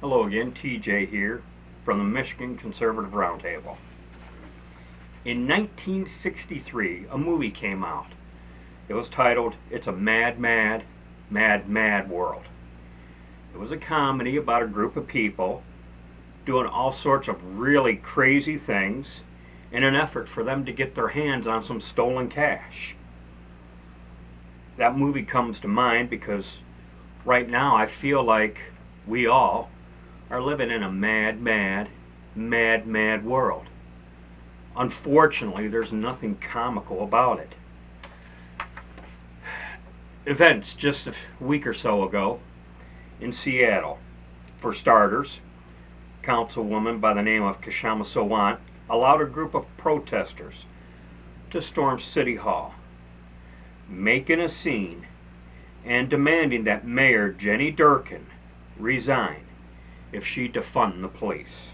Hello again, TJ here from the Michigan Conservative Roundtable. In 1963, a movie came out. It was titled, It's a Mad, Mad, Mad, Mad World. It was a comedy about a group of people doing all sorts of really crazy things in an effort for them to get their hands on some stolen cash. That movie comes to mind because right now I feel like we all are living in a mad, mad, mad, mad world. Unfortunately, there's nothing comical about it. Events just a week or so ago in Seattle. For starters, a councilwoman by the name of Kshama Sawant allowed a group of protesters to storm City Hall, making a scene and demanding that Mayor Jenny Durkin resign if she defund the police.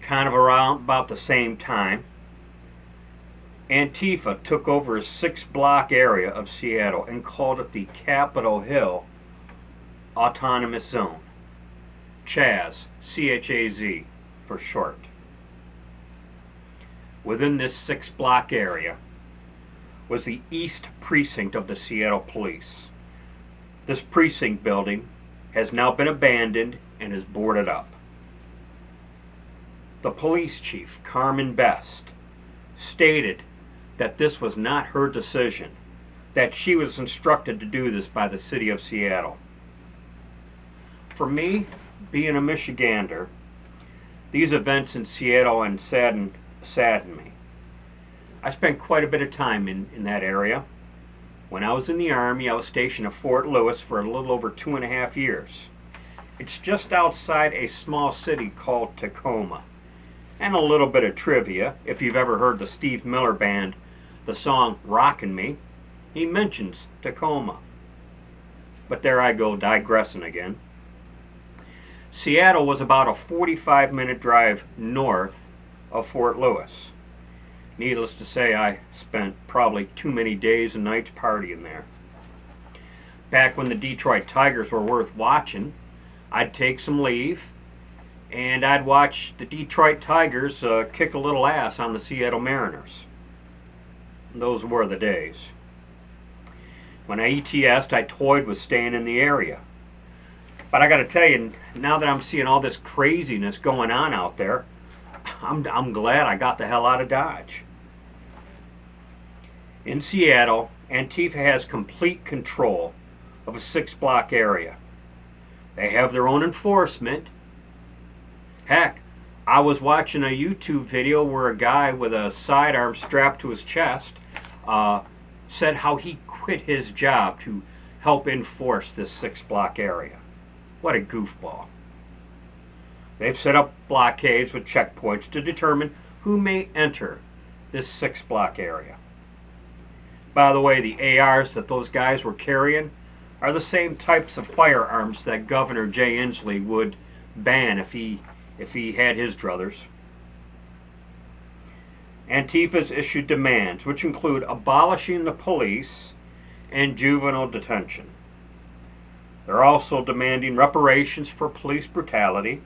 Kind of around about the same time, Antifa took over a 6-block area of Seattle and called it the Capitol Hill Autonomous Zone. CHAZ, C-H-A-Z for short. Within this 6-block area was the East Precinct of the Seattle Police. This precinct building has now been abandoned and is boarded up. The police chief, Carmen Best, stated that this was not her decision, that she was instructed to do this by the city of Seattle. For me, being a Michigander, these events in Seattle and sadden me. I spent quite a bit of time in that area. When I was in the Army, I was stationed at Fort Lewis for a little over 2.5 years. It's just outside a small city called Tacoma. And a little bit of trivia, if you've ever heard the Steve Miller Band, the song Rockin' Me, he mentions Tacoma. But there I go, digressing again. Seattle was about a 45-minute drive north of Fort Lewis. Needless to say, I spent probably too many days and nights partying there. Back when the Detroit Tigers were worth watching, I'd take some leave and I'd watch the Detroit Tigers kick a little ass on the Seattle Mariners. Those were the days. When I ETS'd, I toyed with staying in the area. But I gotta tell you, now that I'm seeing all this craziness going on out there, I'm glad I got the hell out of Dodge. In Seattle, Antifa has complete control of a 6-block area. They have their own enforcement. Heck, I was watching a YouTube video where a guy with a sidearm strapped to his chest said how he quit his job to help enforce this 6-block area. What a goofball. They've set up blockades with checkpoints to determine who may enter this 6-block area. By the way, the ARs that those guys were carrying are the same types of firearms that Governor Jay Inslee would ban if he had his druthers. Antifa's issued demands, which include abolishing the police and juvenile detention. They're also demanding reparations for police brutality.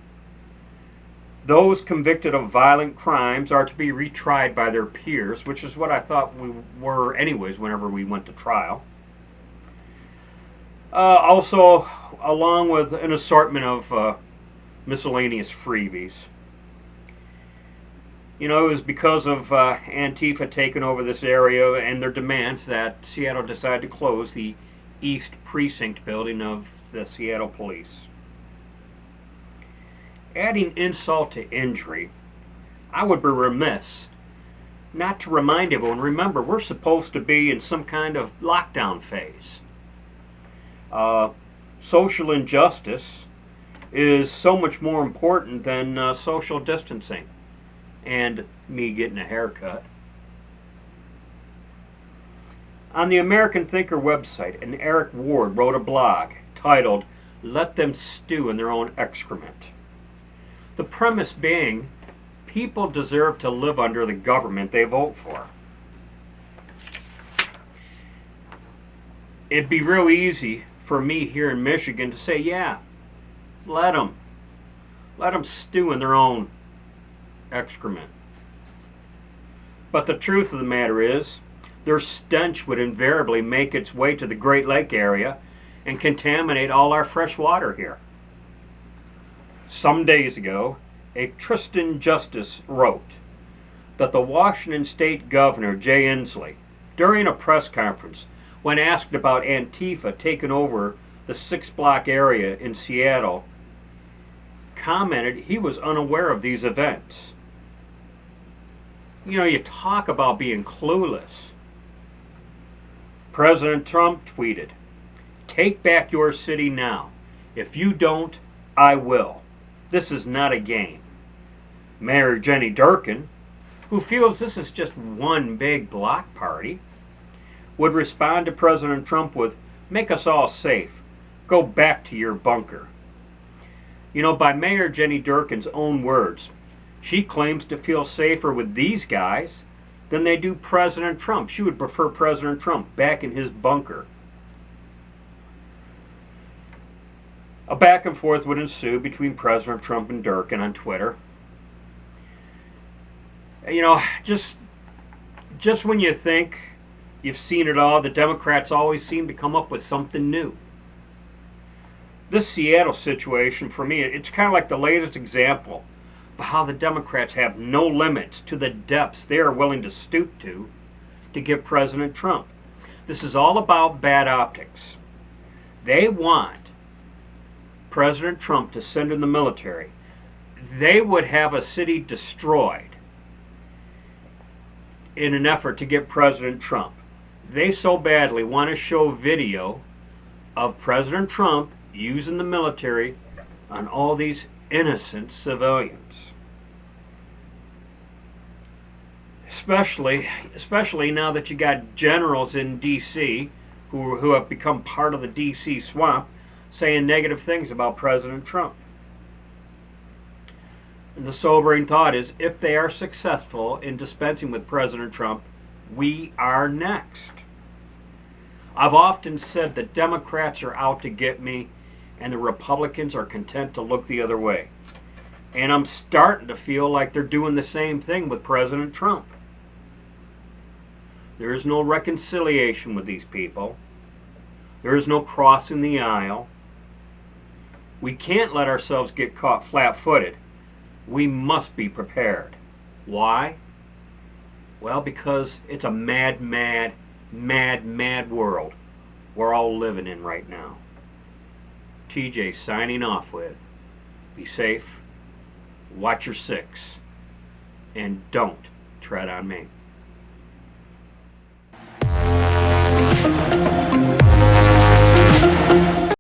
Those convicted of violent crimes are to be retried by their peers, which is what I thought we were anyways whenever we went to trial. Also, along with an assortment of miscellaneous freebies. You know, it was because of Antifa taking over this area and their demands that Seattle decided to close the East Precinct building of the Seattle Police. Adding insult to injury, I would be remiss not to remind everyone, remember, we're supposed to be in some kind of lockdown phase. Social injustice is so much more important than social distancing and me getting a haircut. On the American Thinker website, an Eric Ward wrote a blog titled, Let Them Stew in Their Own Excrement. The premise being, people deserve to live under the government they vote for. It'd be real easy for me here in Michigan to say, yeah, Let them. Let them stew in their own excrement. But the truth of the matter is, their stench would invariably make its way to the Great Lake area and contaminate all our fresh water here. Some days ago, a Tristan Justice wrote that the Washington State Governor, Jay Inslee, during a press conference, when asked about Antifa taking over the 6-block area in Seattle, commented he was unaware of these events. You know, you talk about being clueless. President Trump tweeted, "Take back your city now. If you don't, I will. This is not a game." Mayor Jenny Durkin, who feels this is just one big block party, would respond to President Trump with, "Make us all safe. Go back to your bunker." You know, by Mayor Jenny Durkin's own words, she claims to feel safer with these guys than they do President Trump. She would prefer President Trump back in his bunker. A back and forth would ensue between President Trump and Durkin on Twitter. You know, just when you think you've seen it all, the Democrats always seem to come up with something new. This Seattle situation, for me, it's kind of like the latest example of how the Democrats have no limits to the depths they are willing to stoop to get President Trump. This is all about bad optics. They want President Trump to send in the military. They would have a city destroyed in an effort to get President Trump. They so badly want to show video of President Trump using the military on all these innocent civilians. Especially now that you got generals in D.C. who have become part of the D.C. swamp saying negative things about President Trump. And the sobering thought is, if they are successful in dispensing with President Trump, we are next. I've often said that Democrats are out to get me and the Republicans are content to look the other way. And I'm starting to feel like they're doing the same thing with President Trump. There is no reconciliation with these people. There is no crossing the aisle. We can't let ourselves get caught flat-footed. We must be prepared. Why? Well, because it's a mad world we're all living in right now. TJ signing off with, be safe, watch your six, and don't tread on me.